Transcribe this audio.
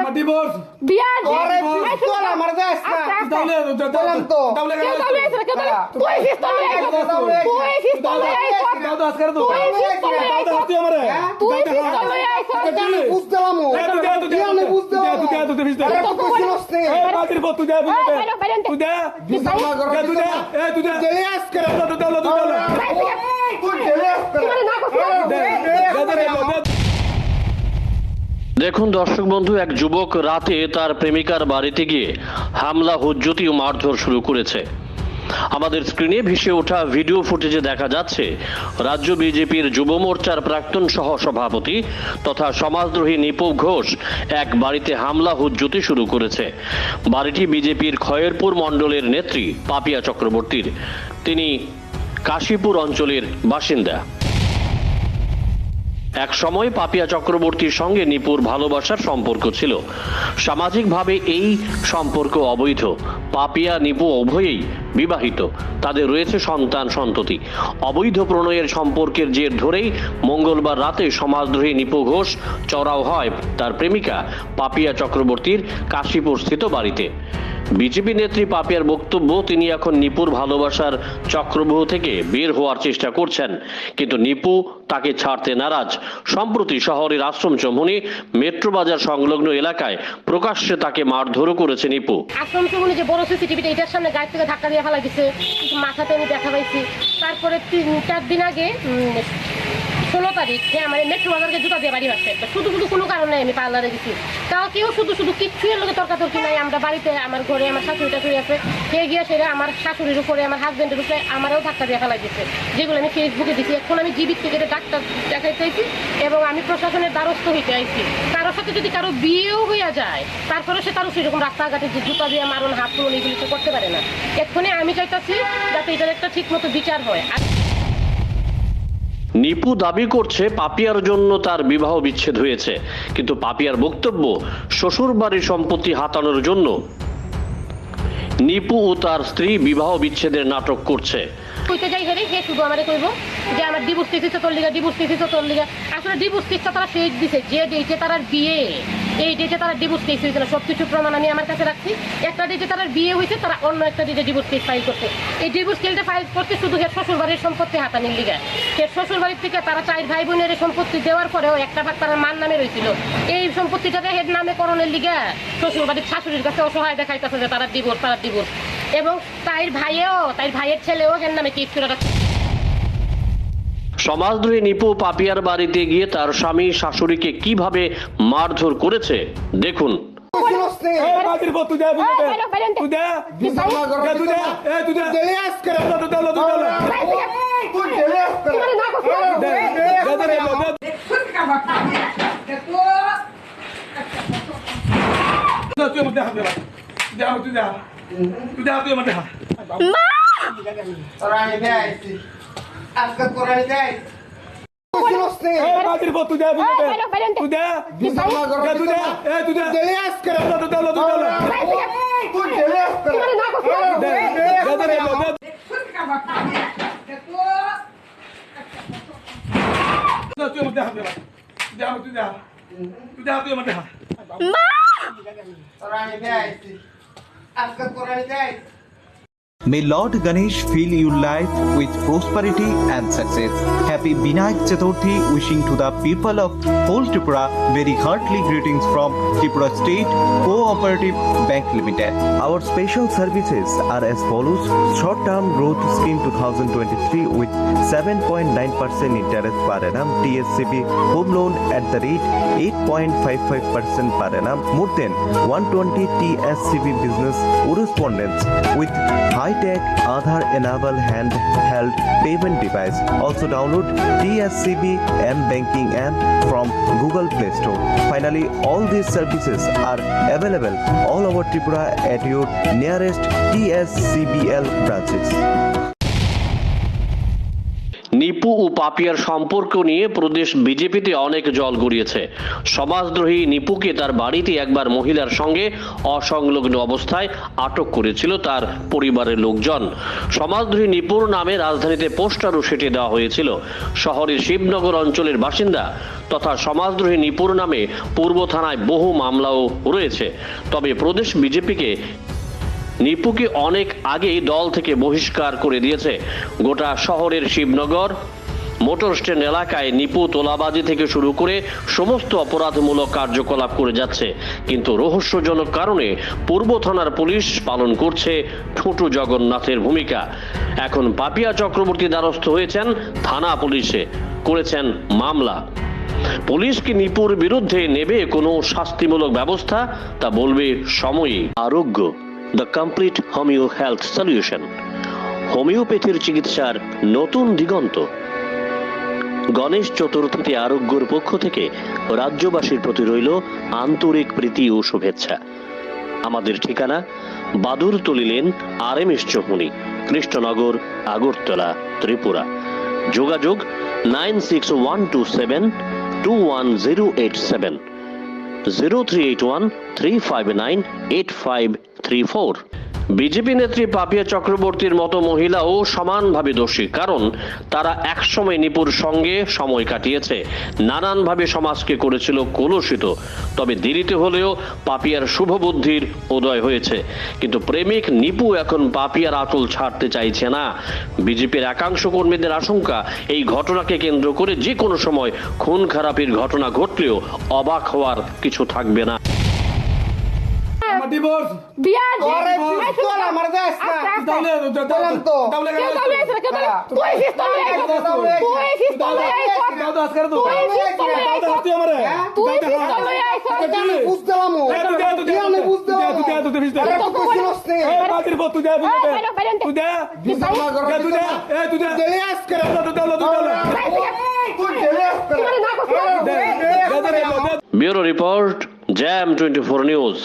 আমার ডিভোর্স বিয়ার আরে তোর আমার যাস না তাহলে বললাম তো তাহলে তুই সিস্টেম দাও আজকে তো তুই আমারে বুঝতাম আমি বুঝতাম আরে তো কইছিস নে বাতির বত তুই দে তুই দে তুই দে জেলে আজকে তুই জেলে আজকে দেখুন দর্শক বন্ধু, এক যুবক রাতে তার প্রেমিকার বাড়িতে গিয়ে হামলা হুজ্জতি ও মারধর শুরু করেছে। আমাদের স্ক্রিনে ভেসে ওঠা ভিডিও ফুটেজে দেখা যাচ্ছে রাজ্য বিজেপির যুব মোর্চার প্রাক্তন সহ সভাপতি তথা সমাজদ্রোহী নিপু ঘোষ এক বাড়িতে হামলা হুজ্জতি শুরু করেছে। বাড়িটি বিজেপির খয়েরপুর মণ্ডলের নেত্রী পাপিয়া চক্রবর্তীর। তিনি কাশীপুর অঞ্চলের বাসিন্দা। এক সময় পাপিয়া চক্রবর্তীর সঙ্গে নিপুর ভালোবাসার সম্পর্ক ছিল। সামাজিকভাবে এই সম্পর্ক অবৈধ। পাপিয়া নিপু উভয়েই বিবাহিত, তাদের রয়েছে সন্তান সন্ততি। অবৈধ প্রণয়ের সম্পর্কের জের ধরেই মঙ্গলবার রাতে সমাজদ্রোহী নিপু ঘোষ চড়াও হয় তার প্রেমিকা পাপিয়া চক্রবর্তীর কাশীপুর স্থিত বাড়িতে। বিজেপি নেত্রী পাপিয়ার বক্তব্য, তিনি এখন নিপুর ভালোবাসার চক্রব্যূহ থেকে বের হওয়ার চেষ্টা করছেন, কিন্তু নিপু তাকে ছাড়তে নারাজ। সম্প্রতি শহরের আশ্রম চৌমুহনী মেট্রো বাজার সংলগ্ন এলাকায় প্রকাশ্যে তাকে মারধরও করেছে নিপু। আশ্রম চৌমুহনী যে বড় সিসিটিভিটা এটার সামনে গাড়ি থেকে ধাক্কা দিয়ে ফেলা গেছে, মাথাতে আমি দেখা পাইছি। তারপরে 3-4 দিন আগে 16 তারিখ আমার মেট্রো বাজারকে জুতা দিয়ে বাড়ি আসছে। শুধু কোনো কারণে আমি পার্লারে গেছি, তাও কেউ শুধু কিচ্ছু এর লোকে তর্কাতর্কি নাই। আমরা বাড়িতে আমার ঘরে আমার শাশুড়ি টাশুড়ি আছে, কে গিয়ে সেটা আমার শাশুড়ির উপরে আমার হাজবেন্ডের উপরে আমারও ধাক্কা দিয়ে ফেলা গেছে, যেগুলো আমি ফেসবুকে দিচ্ছি। এখন আমি জীবিত থেকে ডাক্তার দেখাইতে আইছি এবং আমি প্রশাসনের দ্বারস্থ হইতে আইছি। কারোর সাথে যদি কারো বিয়েও হইয়া যায়, তারপরে সে কারো সেরকম রাস্তাঘাটে যে জুতা দিয়ে মারণ হাত তুলন এগুলো সে করতে পারে না। এক্ষণে আমি চাইতেছি যাতে এটার একটা ঠিক মতো বিচার হয়। নিপু দাবি করছে পাপিয়ার জন্য তার বিবাহ বিচ্ছেদ হয়েছে, কিন্তু পাপিয়ার বক্তব্য শ্বশুর বাড়ির সম্পত্তি হাতানোর জন্য নিপু ও তার স্ত্রী বিবাহ বিচ্ছেদের নাটক করছে। কইতে যাই হেরে হে শুধু আমারে কইব যে আমার ডিভোর্স দিতেছে তোর লিগা, ডিভোর্স দিতেছে তোর লিগা। আসলে ডিভোর্স দিচ্ছে তারা সেই দিছে যে ডেটে তার বিয়ে, এই ডেটে তারা ডিভোর্স কেস হয়েছিল। সবকিছু প্রমাণ আমি আমার কাছে রাখছি। একটা ডেটে তার বিয়ে হয়েছে, তারা অন্য একটা ডেটে ডিভোর্স কেস ফাইল করছে। এই ডিভোর্স কেসটা ফাইল করতে শুধু হের শ্বশুর বাড়ির সম্পত্তি হাতানির লিগা। হের শ্বশুর বাড়ির থেকে তারা 4 ভাই বোনের সম্পত্তি দেওয়ার পরেও একটা ভাগ তার মার নামে রয়েছিল। এই সম্পত্তিটাকে হের নামে করণের লিগা শ্বশুর বাড়ির শাশুড়ির কাছে অসহায় দেখাইতেছে যে তারা ডিভোর্স। এবং তাই ভাইয়ের ছেলেও হের নামে কেস করে রাখছে। সমাজদ্রোহী নিপু পাপিয়ার বাড়িতে গিয়ে তার স্বামী শাশুড়িকে কিভাবে মারধর করেছে দেখুন। বাতির বত তুই দে তুই দে জেলে আজকে আজকে তোরাই দেয় বাতির বত তুই দে জেলে আজকে আজকে তোরাই দেয়। May Lord Ganesh fill your life with prosperity and success. Happy Vinayak Chaturthi, wishing to the people of whole Tripura very heartily greetings from Tripura State Cooperative Bank Limited. Our special services are as follows: short-term growth scheme 2023 with 7.9% interest per annum, TSCB home loan at the rate 8.55% per annum, more than 120 TSCB business correspondence with high-tech Aadhaar-enabled handheld payment device. Also download TSCB M-Banking app from Google Play Store. Finally, all these services are available all over Tripura at your nearest TSCBL branches. Nipu ও পাপিয়ার সম্পর্ক নিয়ে প্রদেশ বিজেপিতে অনেক জল গড়িয়েছে। সমাজদ্রোহী নিপুকে তার বাড়িতে একবার মহিলার সঙ্গে অসংলগ্ন অবস্থায় আটক করেছিল তার পরিবারের লোকজন। সমাজদ্রোহী নিপুর নামে রাজধানীতে পোস্টারও সেটে দেওয়া হয়েছিল। শহরের শিবনগর অঞ্চলের বাসিন্দা তথা সমাজদ্রোহী নিপুর নামে পূর্ব থানায় বহু মামলাও রয়েছে। তবে প্রদেশ বিজেপিকে নিপুকে অনেক আগেই দল থেকে বহিষ্কার করে দিয়েছে। গোটা শহরের শিবনগর মোটর স্ট্যান্ড এলাকায় নিপু তোলাবাজি থেকে শুরু করে সমস্ত অপরাধমূলক কার্যকলাপ করে যাচ্ছে, কিন্তু রহস্যজনক কারণে পূর্ব থানার পুলিশ পালন করছে ঠুঁটু জগন্নাথের ভূমিকা। এখন পাপিয়া চক্রবর্তী দ্বারস্থ হয়েছেন থানা পুলিশে, করেছেন মামলা। পুলিশ কি নিপুর বিরুদ্ধে নেবে কোনো শাস্তিমূলক ব্যবস্থা, তা বলবে সময়ই। Arogya, the complete homeo health solution, হোমিওপ্যাথির চিকিৎসার নতুন দিগন্ত। গণেশ চতুর্থীতে আরোগ্যর পক্ষ থেকে রাজ্যবাসীর প্রতি রইল আন্তরিক প্রীতি ও শুভেচ্ছা। আমাদের ঠিকানা বাদুরতলি লেন, RMS চৌমুহনী, কৃষ্ণনগর, আগরতলা, ত্রিপুরা। যোগাযোগ 9612721087, 038135985534। বিজেপি নেত্রী পাপিয়া চক্রবর্তীর মতো মহিলাও সমানভাবে দোষী, কারণ তারা একসময় নিপুর সঙ্গে সময় কাটিয়েছে, নানানভাবে সমাজকে করেছিল কলুষিত। তবে দেরিতে হলেও পাপিয়ার শুভ বুদ্ধির উদয় হয়েছে, কিন্তু প্রেমিক নিপু এখন পাপিয়ার আঁচল ছাড়তে চাইছে না। বিজেপির একাংশ কর্মীদের আশঙ্কা, এই ঘটনাকে কেন্দ্র করে যে কোনো সময় খুন খারাপির ঘটনা ঘটলেও অবাক হওয়ার কিছু থাকবে না। আমার ডিভোর্স বিয়ার আরে পিস্তল আমার দেশ না তাহলে বলেন তো তাহলে কেউ তাহলে এসে কেউ তাহলে তুই পিস্তল নিয়ে আইছ তুই পিস্তল নিয়ে আইছ দাও দাও আজকে দাও তুই পিস্তল নিয়ে আইছ তুই আমারে তুই পিস্তল নিয়ে আইছ আমি বুঝতাম আমি বুঝতাম তুই পিস্তল আরে তুই বুঝছিস না এই বাতির বত তুই দে তুই দে তুই দে তুই দে দেলে আজকে তুই দেলে আজকে তুই না করছিস ব্যুরো রিপোর্ট, জ্যাম 24 নিউজ।